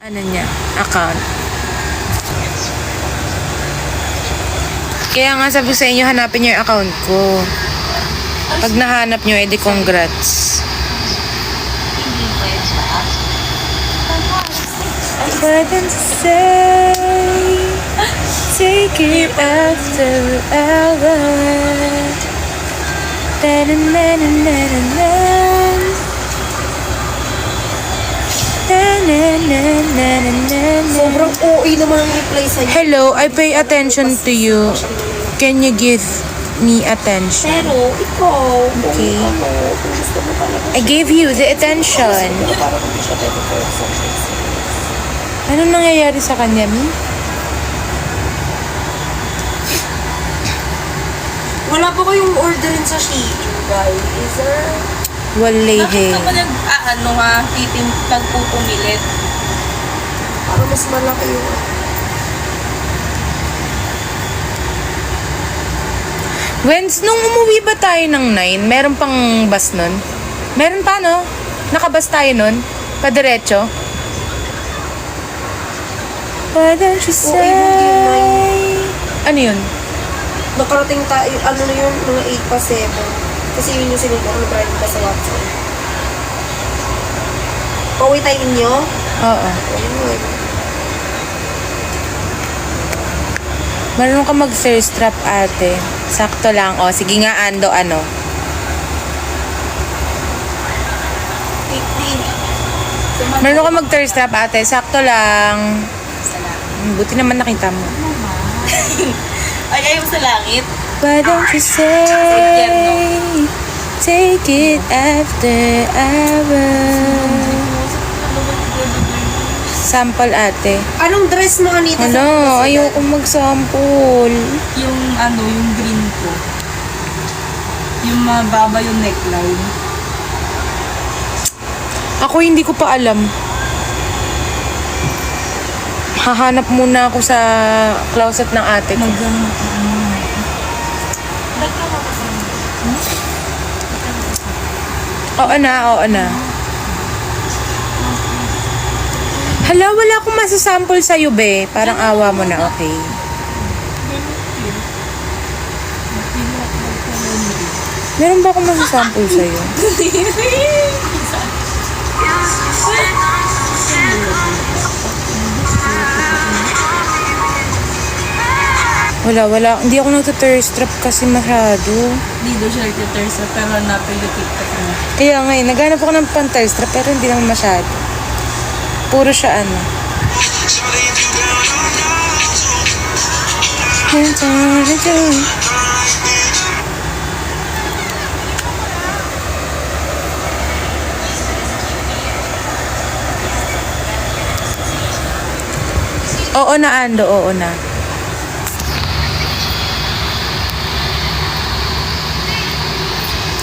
Ano niya, account. Kaya nga sabi sa inyo, hanapin niyo yung account ko. Pag nahanap niyo, edi congrats. Pwede say, take it after hour. Sobrang OA naman ang reply sa'yo. Hello, I pay attention to you. Can you give me attention? Pero, ikaw, Okay. kung gusto mo talaga. I gave you the attention. Parang hindi siya pwede for example. Anong nangyayari sa kanya, Mi? Wala pa kayong orderin sa Shein, guys. Walay Bakit hey. ka ba nagpupumilit? Para mas malaki yung... Wens, nung umuwi ba tayo ng 9, meron pang bus nun? Meron pa, no? Nakabus tayo nun? Padiretso? Why don't you say? Ano yun? Nakarating tayo, ano na yun, mga 8 pa 7. Kasi yun yung sinunod ko, nag-ride ka sa WhatsApp. Pauwi tayo inyo? Oo. Ayun. Marunong ka mag-thirst trap, ate. Sakto lang. O, sige nga, Ando, ano? Marunong ka mag-thirst trap, ate. Sakto lang. Buti naman nakita mo. Ay, ayaw sa langit. Why don't you say, take it after hour? Sample, ate. Anong dress mo, Anita? Ano, ayoko mag-sample. Yung yung green ko. Yung mababa yung neckline. Ako hindi ko pa alam. Hahanap muna ako sa closet ng ate ko. Oo na, oo na. Hala, wala akong masasample sa'yo, be. Parang awa mo na, okay. Meron ba akong masasample sa'yo? Wala. Hindi ako nagtuthirst trap kasi masyado. Hindi daw siya nagtitursa pero hanapin yung TikTok mo. Kaya nga eh, naghanap ako ng pan-thirst trap pero hindi naman masyado. Puro siya ano. Oo na, Ando, oo na.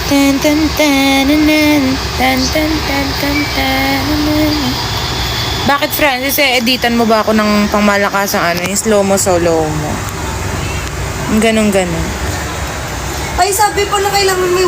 Tan tan tan tan tan tan tan tan tan. Bakit, Francis, editan mo ba ako ng pangmalakasang yung slow-mo, solo mo? Ganun. Ay, sabi ko na kailangan may